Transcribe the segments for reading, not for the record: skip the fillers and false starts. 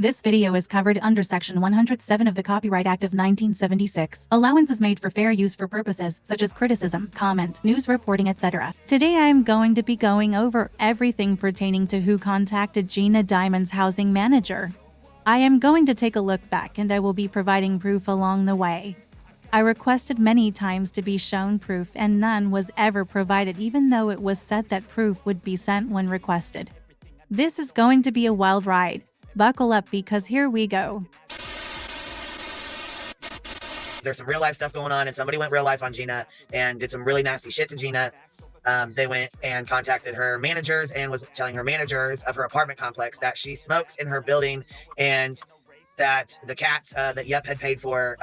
This video is covered under Section 107 of the Copyright Act of 1976. Allowance is made for fair use for purposes such as criticism, comment, news reporting, etc. Today I am going to be going over everything pertaining to who contacted Gina Diamonds Housing Manager. I am going to take a look back and I will be providing proof along the way. I requested many times to be shown proof and none was ever provided, even though it was said that proof would be sent when requested. This is going to be a wild ride. Buckle up because here we go. There's some real life stuff going on and somebody went real life on Gina and did some really nasty shit to Gina. They went and contacted her managers and was telling her managers of her apartment complex that she smokes in her building and that the cats that Yep had paid for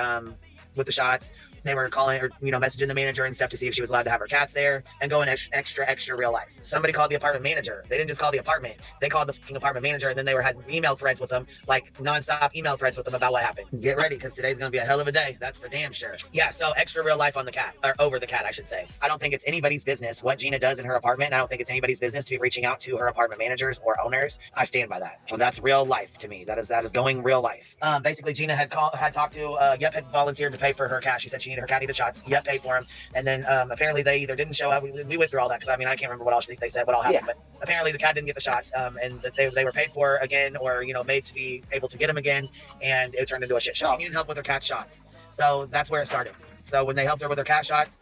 with the shots, they were calling or messaging the manager and stuff to see if she was allowed to have her cats there and going extra real life. Somebody called the apartment manager. They didn't just call the apartment, they called the fucking apartment manager, and then they had email threads with them, like nonstop email threads with them about what happened. Get ready, because today's gonna be a hell of a day, that's for damn sure. Yeah, so extra real life on the cat, or over the cat I should say. I don't think it's anybody's business what Gina does in her apartment, and I don't think it's anybody's business to be reaching out to her apartment managers or owners. I stand by that. So that's real life to me. That is going real life. Basically Gina had talked to Yep had volunteered to pay for her cat. She said she needed her cat needed shots. Yep paid for them, and then apparently they either didn't show up. We went through all that because I can't remember what else they said, what all happened, but apparently the cat didn't get the shots, and that they were paid for again, or made to be able to get them again, and it turned into a shit show. She needed help with her cat shots, so that's where it started. So when they helped her with her cat shots,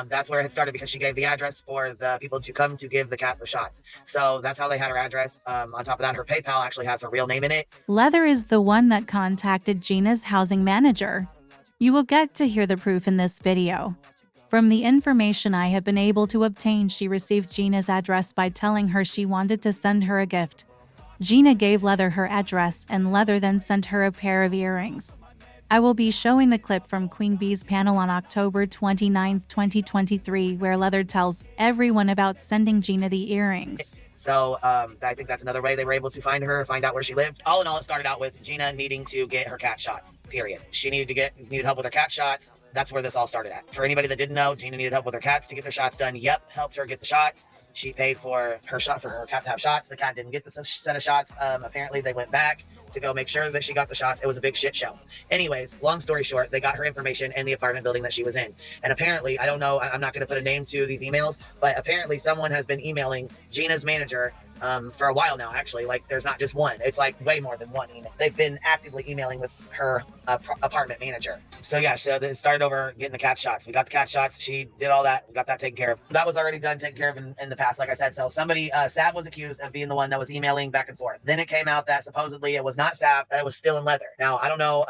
that's where it started, because she gave the address for the people to come to give the cat the shots. So that's how they had her address. On top of that, her PayPal actually has her real name in it. Leather is the one that contacted Gina's housing manager. You will get to hear the proof in this video. From the information I have been able to obtain, she received Gina's address by telling her she wanted to send her a gift. Gina gave Leather her address, and Leather then sent her a pair of earrings. I will be showing the clip from Queen Bee's panel on October 29, 2023, where Leather tells everyone about sending Gina the earrings. So I think that's another way they were able to find out where she lived. All in all, it started out with Gina needing to get her cat shots, period. She needed help with her cat shots. That's where this all started at. For anybody that didn't know, Gina needed help with her cats to get their shots done. Yep helped her get the shots. She paid for her cat to have shots. The cat didn't get the set of shots. Apparently they went back to go make sure that she got the shots. It was a big shit show. Anyways, long story short, they got her information in the apartment building that she was in. And apparently, I don't know, I'm not going to put a name to these emails, but apparently someone has been emailing Gina's manager for a while now, actually. Like, there's not just one. It's like way more than one email. They've been actively emailing with her apartment manager. So yeah, so it started over getting the cat shots. We got the cat shots. She did all that. We got that taken care of. That was already taken care of in the past, like I said. So somebody, Savv was accused of being the one that was emailing back and forth. Then it came out that supposedly it was not Savv, that it was stilinleather. Now, I don't know.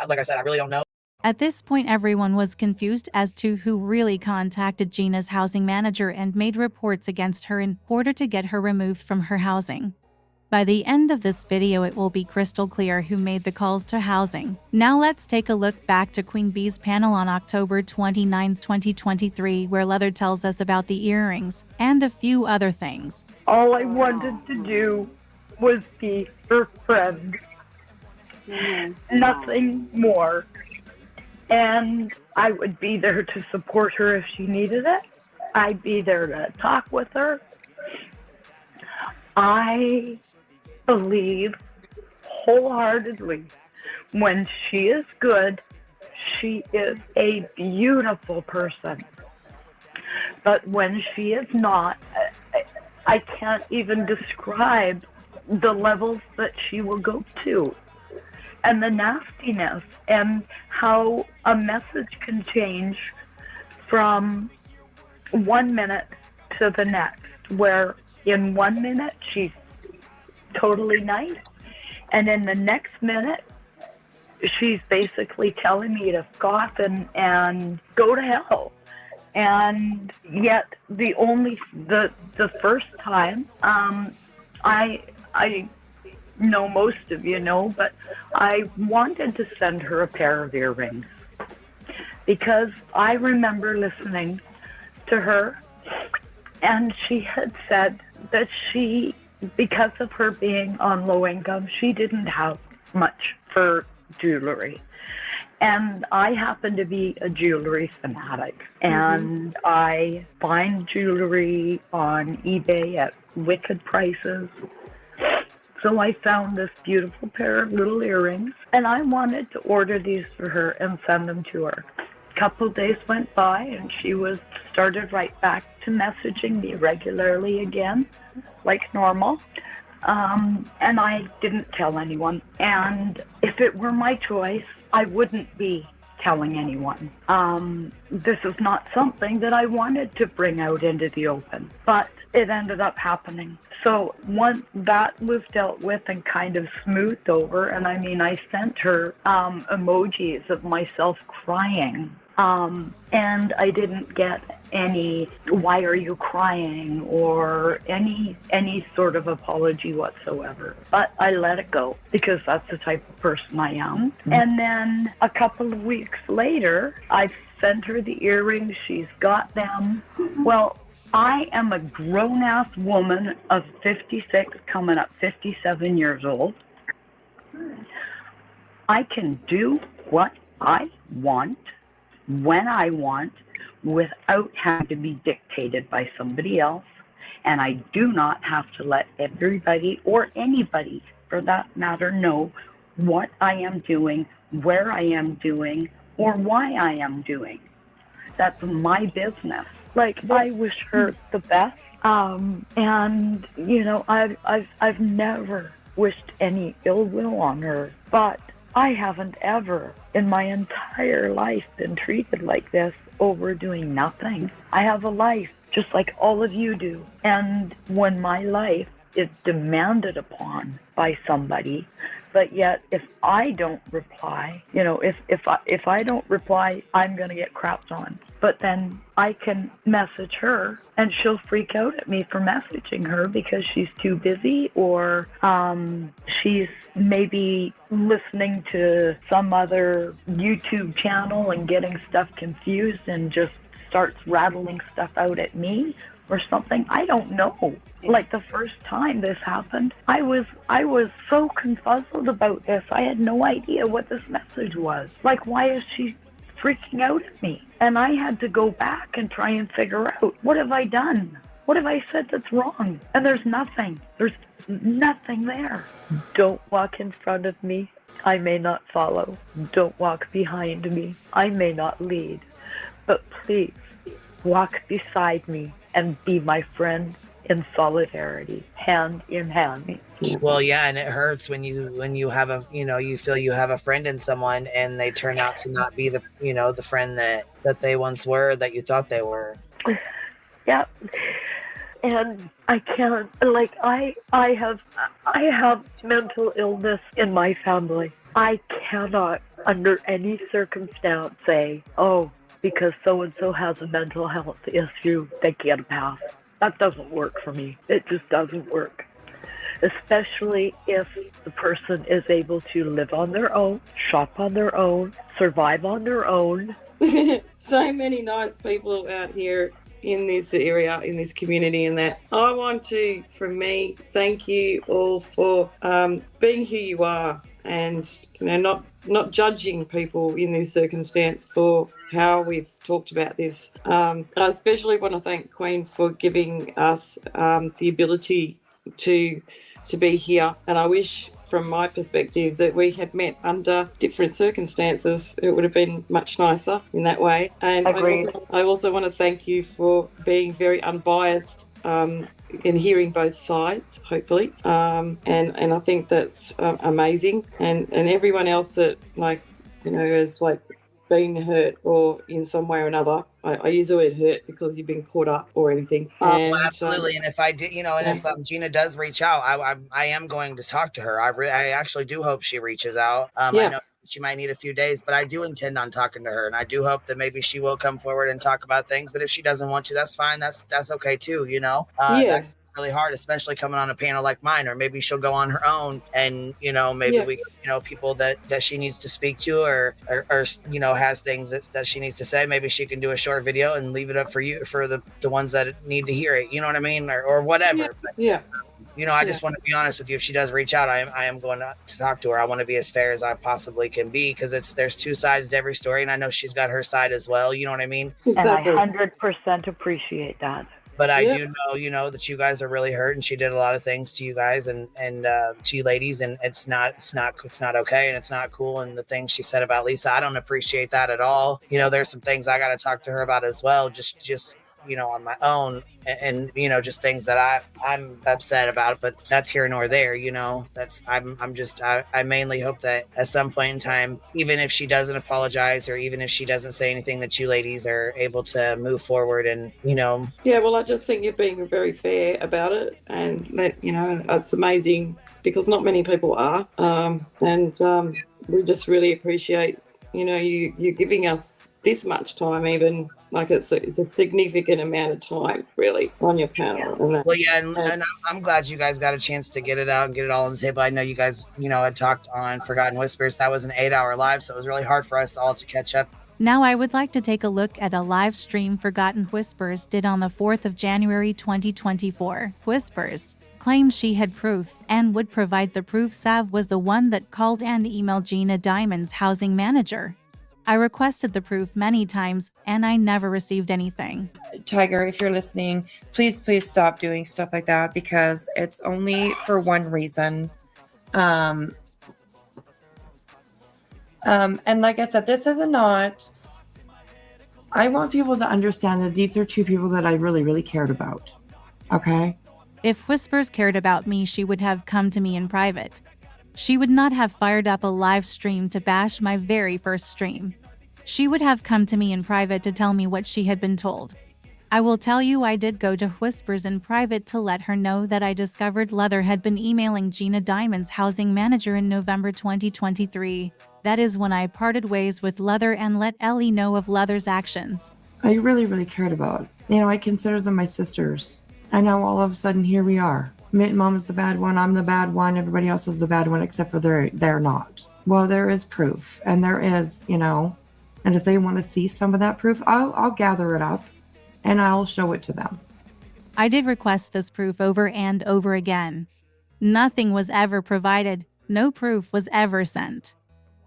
Like I said, I really don't know. At this point, everyone was confused as to who really contacted Gina's housing manager and made reports against her in order to get her removed from her housing. By the end of this video, it will be crystal clear who made the calls to housing. Now let's take a look back to Queen Bee's panel on October 29, 2023, where Leather tells us about the earrings and a few other things. All I wanted to do was be her friend. Nothing more. And I would be there to support her if she needed it. I'd be there to talk with her. I believe wholeheartedly when she is good, she is a beautiful person. But when she is not, I can't even describe the levels that she will go to. And the nastiness, and how a message can change from 1 minute to the next, where in 1 minute she's totally nice, and in the next minute she's basically telling me to scoff and go to hell. And yet the first time, I know most of you know, but I wanted to send her a pair of earrings because I remember listening to her, and she had said that because of her being on low income, she didn't have much for jewelry. And I happen to be a jewelry fanatic, and I find jewelry on eBay at wicked prices. So I found this beautiful pair of little earrings, and I wanted to order these for her and send them to her. A couple of days went by, and she started right back to messaging me regularly again, like normal. And I didn't tell anyone. And if it were my choice, I wouldn't be telling anyone. This is not something that I wanted to bring out into the open, but it ended up happening. So once that was dealt with and kind of smoothed over, and I mean, I sent her emojis of myself crying, and I didn't get any "why are you crying" or any sort of apology whatsoever. But I let it go because that's the type of person I am. And then a couple of weeks later, I sent her the earrings. She's got them. Well, I am a grown-ass woman of 56, coming up 57 years old. I can do what I want, when I want, without having to be dictated by somebody else. And I do not have to let everybody, or anybody for that matter, know what I am doing, where I am doing, or why I am doing. That's my business. Like, I wish her the best. And you know, I've never wished any ill will on her, but I haven't ever in my entire life been treated like this over doing nothing. I have a life just like all of you do. And when my life is demanded upon by somebody, but yet if I don't reply, you know, if I don't reply, I'm going to get crapped on. But then I can message her and she'll freak out at me for messaging her because she's too busy, or she's maybe listening to some other YouTube channel and getting stuff confused and just starts rattling stuff out at me or something. I don't know. Like the first time this happened, I was so confuzzled about this. I had no idea what this message was. Like, why is she freaking out at me? And I had to go back and try and figure out, what have I done? What have I said that's wrong? And there's nothing. There's nothing there. Don't walk in front of me. I may not follow. Don't walk behind me. I may not lead. But please, walk beside me and be my friend in solidarity, hand in hand. Well, yeah, and it hurts when you have a, you know, you feel you have a friend in someone and they turn out to not be the, you know, the friend that they once were, that you thought they were. Yeah. And I can't, like, I have mental illness in my family. I cannot under any circumstance say, oh, because so-and-so has a mental health issue, they can't pass. That doesn't work for me. It just doesn't work. Especially if the person is able to live on their own, shop on their own, survive on their own. So many nice people out here in this area, in this community, and that I want to, from me, thank you all for being who you are, and you know, not judging people in this circumstance for how we've talked about this. I especially want to thank Queen for giving us the ability to be here, and I wish, from my perspective, that we had met under different circumstances. It would have been much nicer in that way. And I also want to thank you for being very unbiased in hearing both sides, hopefully. And I think that's amazing. And everyone else that, like, you know, is like been hurt or in some way or another. I use the word hurt because you've been caught up or anything. Well, absolutely. And if I did, you know, and if Gina does reach out, I am going to talk to her. I actually do hope she reaches out. I know she might need a few days, but I do intend on talking to her, and I do hope that maybe she will come forward and talk about things. But if she doesn't want to, that's fine. That's okay too. You know. That's really hard, especially coming on a panel like mine, or maybe she'll go on her own, and you know, maybe we, you know, people that she needs to speak to, or you know, has things that she needs to say. Maybe she can do a short video and leave it up for you, for the ones that need to hear it. You know what I mean, or whatever. You know, I just want to be honest with you. If she does reach out, I am going to talk to her. I want to be as fair as I possibly can be, because there's two sides to every story, and I know she's got her side as well. You know what I mean? Exactly. And I 100% appreciate that. But I do know, that you guys are really hurt, and she did a lot of things to you guys and to you ladies, and it's not okay, and it's not cool. And the things she said about Lisa, I don't appreciate that at all. There's some things I got to talk to her about as well, just on my own, and just things that I'm upset about, but that's here nor there. That's I mainly hope that at some point in time, even if she doesn't apologize, or even if she doesn't say anything, that you ladies are able to move forward. And yeah, well, I just think you're being very fair about it, and that it's amazing because not many people are, and we just really appreciate you giving us this much time, even like it's a significant amount of time really on your panel. Well, yeah, and I'm glad you guys got a chance to get it out and get it all on the table. I know you guys had talked on Forgotten Whispers. That was an 8-hour live, so it was really hard for us all to catch up. Now I would like to take a look at a live stream Forgotten Whispers did on the 4th of January 2024. Whispers claimed she had proof and would provide the proof. Savv was the one that called and emailed Gina Diamonds Housing manager. I requested the proof many times and I never received anything. Tiger, if you're listening, please stop doing stuff like that, because it's only for one reason. And like I said, this is not. I want people to understand that these are two people that I really, really cared about. Okay? If Whispers cared about me, she would have come to me in private. She would not have fired up a live stream to bash my very first stream. She would have come to me in private to tell me what she had been told. I will tell you, I did go to Whispers in private to let her know that I discovered Leather had been emailing Gina Diamonds Housing manager in November 2023. That is when I parted ways with Leather and let Ellie know of Leather's actions. I really, really cared about. I consider them my sisters. And now all of a sudden here we are. Mom is the bad one, I'm the bad one, everybody else is the bad one except for they're not. Well, there is proof, and there is, and if they want to see some of that proof, I'll gather it up and I'll show it to them. I did request this proof over and over again. Nothing was ever provided, no proof was ever sent.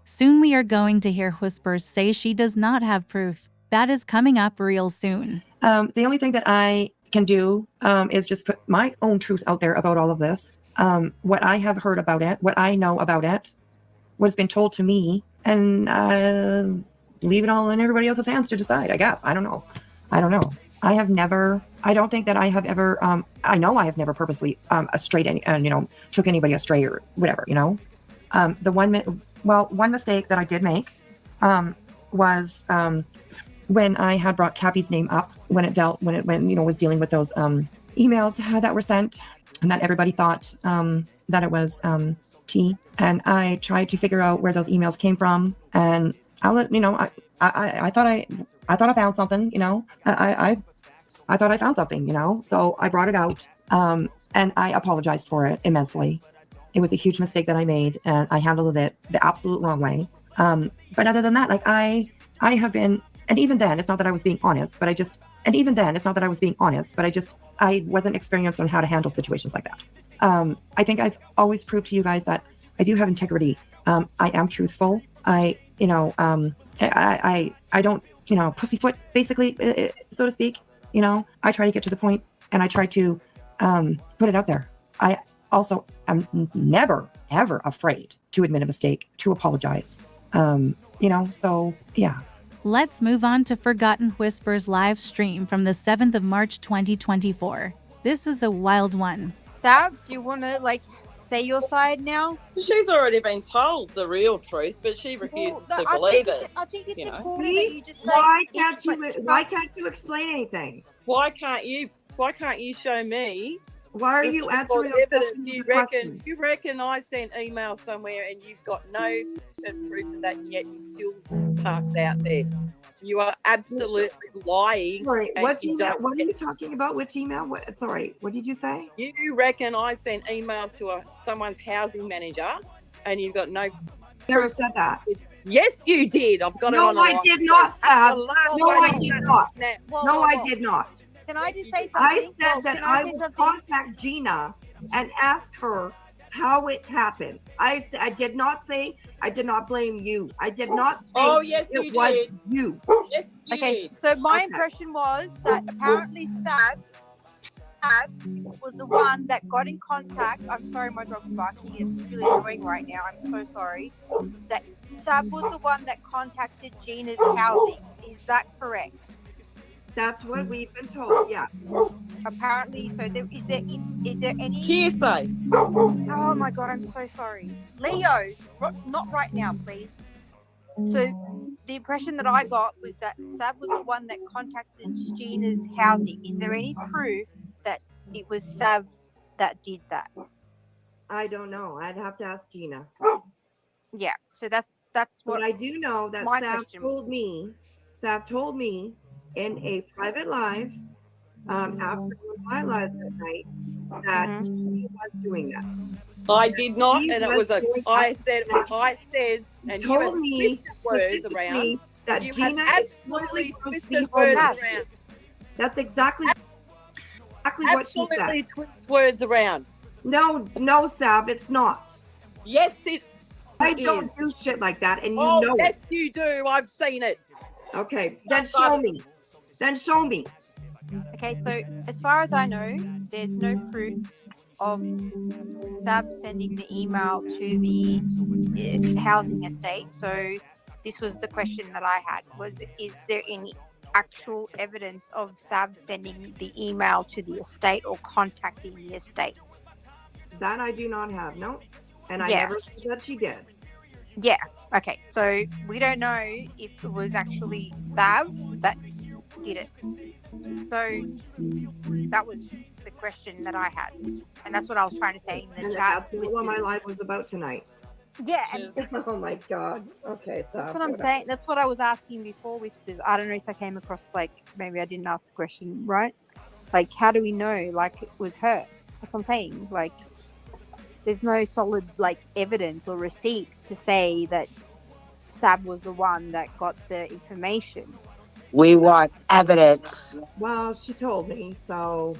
Soon we are going to hear Whispers say she does not have proof. That is coming up real soon. The only thing that I can do is just put my own truth out there about all of this. What I have heard about it, what I know about it, what has been told to me, and leave it all in everybody else's hands to decide, I guess. I don't know. I don't think that I have ever, I know I have never purposely took anybody astray or whatever, one mistake that I did make was when I had brought Cappy's name up when was dealing with those emails that were sent, and that everybody thought that it was T. And I tried to figure out where those emails came from, and I'll let I thought I found something, I thought I found something, so I brought it out, and I apologized for it immensely. It was a huge mistake that I made, and I handled it the absolute wrong way. But other than that, I have been, and even then, it's not that I was being honest, but I wasn't experienced on how to handle situations like that. I think I've always proved to you guys that I do have integrity. I am truthful. I don't, pussyfoot, basically, so to speak. I try to get to the point, and I try to put it out there. I also am never, ever afraid to admit a mistake, to apologize. So yeah. Let's move on to Forgotten Whispers live stream from the 7th of March 2024. This is a wild one. Savv, do you want to say your side now? She's already been told the real truth, but she refuses to believe it. I think it's important that you just say. Why can't you explain anything? Why can't you show me? Why are you answering evidence? You reckon I sent email somewhere and you've got no proof of that, and yet you still parked out there. You are absolutely lying. Sorry, what are you talking about? Which email? What did you say? You reckon I sent emails to someone's housing manager and you've got no... Never said that. Yes, you did. I've got it on. No, I did not, Savv. No, I did not. No, I did not. Can I just say something? I said that I would contact Gina and ask her how it happened. I did not say, I did not blame you. I did not say it was you. Yes, you Okay, did. so my impression was that apparently Savv was the one that got in contact. I'm sorry, my dog's barking. It's really annoying right now. I'm so sorry. That Savv was the one that contacted Gina's housing. Is that correct? That's what we've been told. Yeah. Apparently, so is there any Hearsay. Oh my god, I'm so sorry. Leo, not right now, please. So the impression that I got was that Savv was the one that contacted Gina's housing. Is there any proof that it was Savv that did that? I don't know. I'd have to ask Gina. Yeah, so that's what But I do know that my Savv question told me in a private live after one of my lives at night that he was doing that. I did not, He and it was was doing I that. said, and He you told have me twisted words around. specifically that You Gina have is absolutely supposed to be twisted words homeless. around. That's exactly what she said. Absolutely twist words around. No, Savv, it's not. Yes, it I don't is. do shit like that, and you Oh, know yes, it. you do. I've seen it. Okay, then show me. Then show me. Okay, so as far as I know, there's no proof of Savv sending the email to the housing estate. So this was the question that I had: is there any actual evidence of Savv sending the email to the estate or contacting the estate? That I do not have, no. And I Yeah. never said that she did. Yeah. Okay. So we don't know if it was actually Savv that did it. So that was the question that I had, and that's what I was trying to say in the And chat. that's not what my life was about tonight. Yeah, and Oh my God. Okay, so that's what I'm saying. That's what I was asking before, Whispers. I don't know if I came across, like, maybe I didn't ask the question right. Like, how do we know, like, it was her? That's what I'm saying. Like, there's no solid, like, evidence or receipts to say that Savv was the one that got the information. We want evidence. Well, she told me, so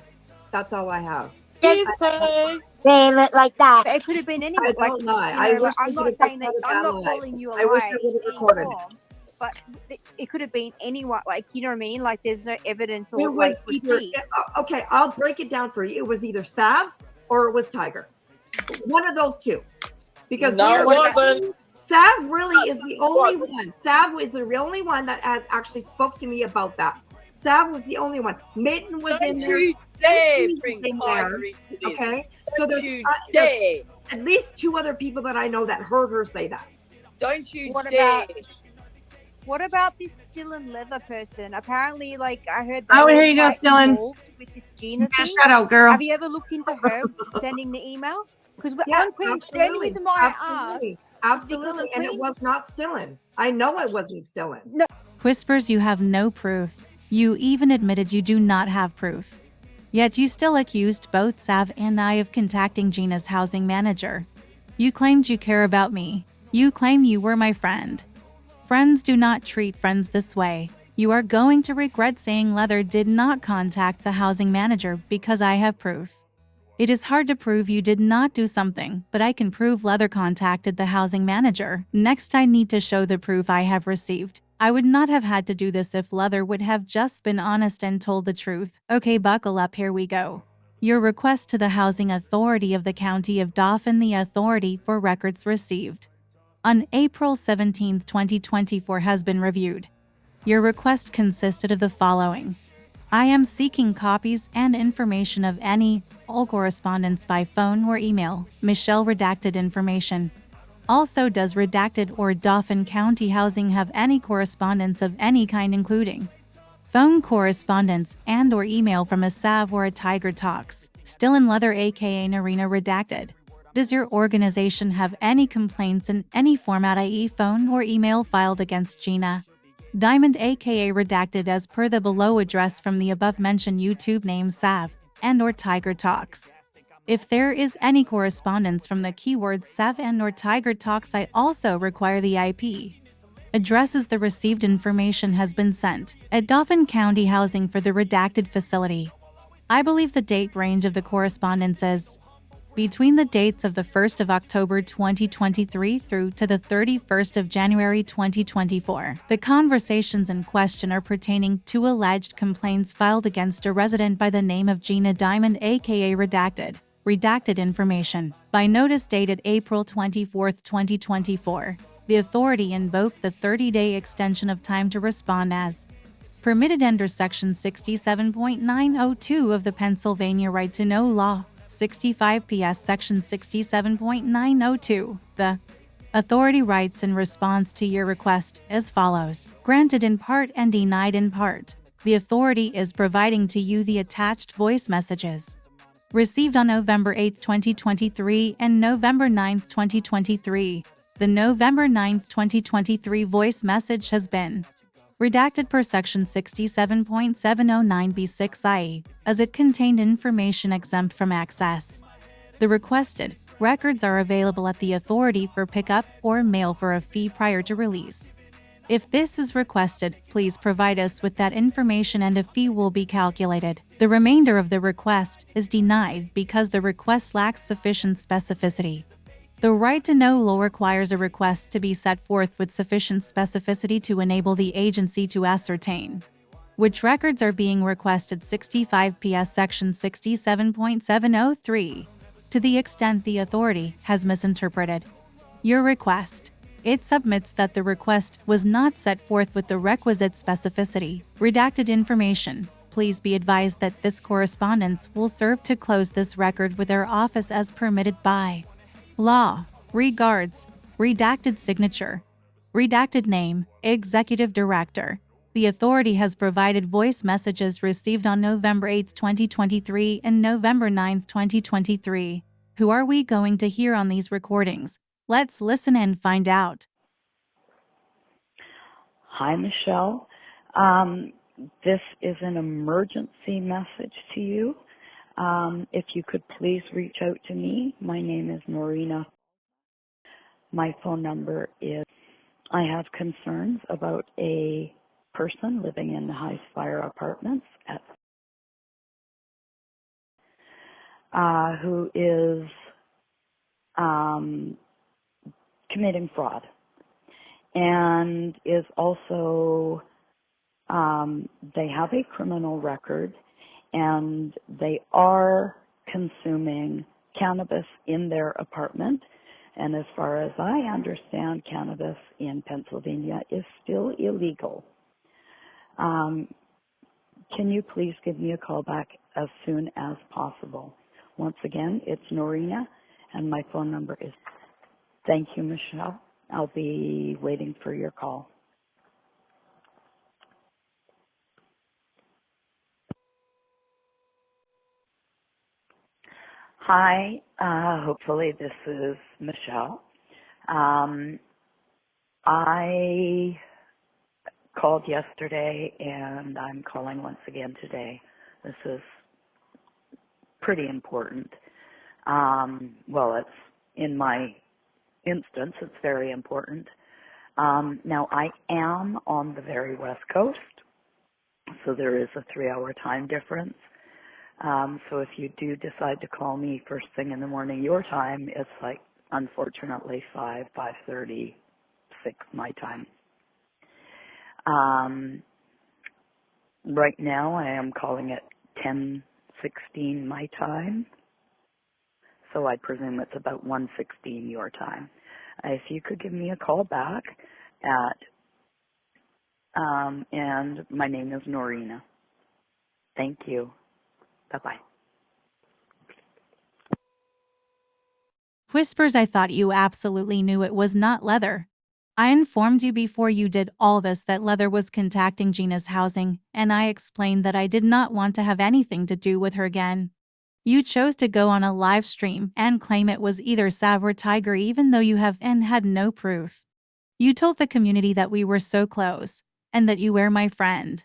that's all I have. Hearsay. Name it like that. But it could have been anyone. I don't like, lie. you I know, wish like, I I'm could not have saying that. recorded I'm that not live. calling you a I wish I lie would have in any recorded it. form, but it could have been anyone. Like, you know what I mean? Like, there's no evidence It or, was like, either, receipt. okay, I'll break it down for you. It was either Savv or it was Tiger. One of those two. Because No, it wasn't. Savv really is the only one. Savv is the only one that had actually spoke to me about that. Savv was the only one. Mitten was in Don't there. you dare Steve was bring in Tiger there, into this. Okay, so Don't there's you there's dare. at least two other people that I know that heard her say that. Don't you What dare. What about this stilinleather person? Apparently, like, I heard Oh, they here were you go, quite Stilin. involved with this Gina Yeah, thing. shout out, girl. Have you ever looked into her sending the email? Because Yeah, the only reason why I asked, Absolutely, and it Queen's- was not Stillin. I know it wasn't Stillin. no, Whispers, you have no proof. You even admitted you do not have proof. Yet you still accused both Savv and I of contacting Gina's housing manager. You claimed you care about me. You claim you were my friend. Friends do not treat friends this way. You are going to regret saying Leather did not contact the housing manager because I have proof. It is hard to prove you did not do something, but I can prove Leather contacted the housing manager. Next, I need to show the proof I have received. I would not have had to do this if Leather would have just been honest and told the truth. Okay, buckle up, here we go. Your request to the Housing Authority of the County of Dauphin, the authority for records received on April 17, 2024 has been reviewed. Your request consisted of the following. I am seeking copies and information of all correspondence by phone or email. Michelle redacted information. Also, does redacted or Dauphin County Housing have any correspondence of any kind, including phone correspondence and or email from a Savv or a Tiger Talks? Stilinleather aka Narina redacted. Does your organization have any complaints in any format, i.e. phone or email, filed against Gina Diamond aka redacted as per the below address from the above-mentioned YouTube name Savv and or Tiger Talks? If there is any correspondence from the keywords Savv and or Tiger Talks, I also require the IP addresses the received information has been sent at Dauphin County Housing for the redacted facility. I believe the date range of the correspondence is Between the dates of the 1st of October 2023 through to the 31st of January 2024, the conversations in question are pertaining to alleged complaints filed against a resident by the name of Gina Diamond aka Redacted information. By notice dated April 24, 2024, the authority invoked the 30-day extension of time to respond as permitted under Section 67.902 of the Pennsylvania Right to Know Law. 65 PS Section 67.902. The authority writes in response to your request as follows: granted in part and denied in part. The authority is providing to you the attached voice messages received on November 8, 2023 and November 9, 2023. The November 9, 2023 voice message has been redacted per Section 67.709b6 as it contained information exempt from access. The requested records are available at the authority for pickup or mail for a fee prior to release. If this is requested, please provide us with that information and a fee will be calculated. The remainder of the request is denied because the request lacks sufficient specificity. The right to know law requires a request to be set forth with sufficient specificity to enable the agency to ascertain which records are being requested. 65 PS Section 67.703. To the extent the authority has misinterpreted your request, it submits that the request was not set forth with the requisite specificity. Redacted information. Please be advised that this correspondence will serve to close this record with our office as permitted by law. Regards. Redacted signature. Redacted name, Executive Director. The authority has provided voice messages received on November 8, 2023 and November 9, 2023. Who are we going to hear on these recordings? Let's listen and find out. Hi, Michelle. This is an emergency message to you. If you could please reach out to me. My name is Norina. My phone number is, I have concerns about a person living in the Spitfire apartments who is committing fraud and is also, they have a criminal record and they are consuming cannabis in their apartment. And as far as I understand, cannabis in Pennsylvania is still illegal. Can you please give me a call back as soon as possible? Once again, it's Norina, and my phone number is... Thank you, Michelle. I'll be waiting for your call. Hi, hopefully this is Michelle. I called yesterday and I'm calling once again today. This is pretty important. Well, it's in my instance, it's very important. Now, I am on the very West Coast, so there is a 3-hour time difference. So if you do decide to call me first thing in the morning your time, it's like, unfortunately, 5:30, 6 my time. Right now I am calling it 10:16 my time, so I presume it's about 1:16 your time. If you could give me a call back and my name is Norina. Thank you. Bye-bye. Whispers, I thought you absolutely knew it was not Leather. I informed you before you did all this that Leather was contacting Gina's housing, and I explained that I did not want to have anything to do with her again. You chose to go on a live stream and claim it was either Savv or Tiger even though you have and had no proof. You told the community that we were so close, and that you were my friend.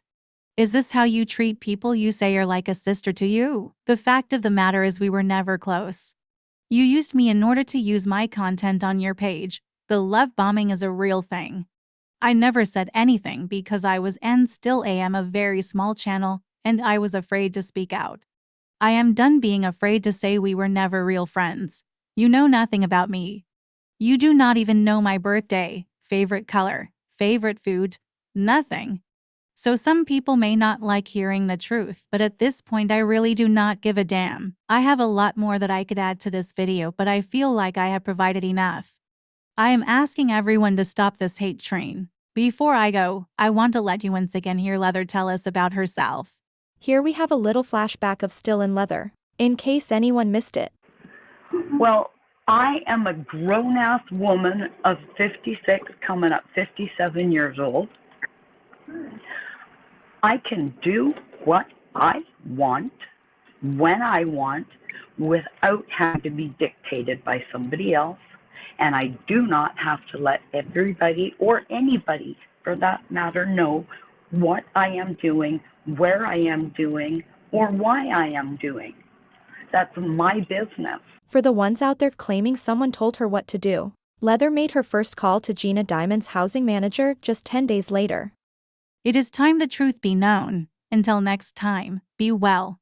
Is this how you treat people you say are like a sister to you? The fact of the matter is we were never close. You used me in order to use my content on your page. The love bombing is a real thing. I never said anything because I was and still am a very small channel, and I was afraid to speak out. I am done being afraid to say we were never real friends. You know nothing about me. You do not even know my birthday, favorite color, favorite food, nothing. So some people may not like hearing the truth, but at this point I really do not give a damn. I have a lot more that I could add to this video, but I feel like I have provided enough. I am asking everyone to stop this hate train. Before I go, I want to let you once again hear Leather tell us about herself. Here we have a little flashback of stilinleather, in case anyone missed it. Well, I am a grown-ass woman of 56, coming up 57 years old. I can do what I want, when I want, without having to be dictated by somebody else. And I do not have to let everybody, or anybody for that matter, know what I am doing, where I am doing, or why I am doing. That's my business. For the ones out there claiming someone told her what to do, Leather made her first call to Gina Diamonds Housing manager just 10 days later. It is time the truth be known. Until next time, be well.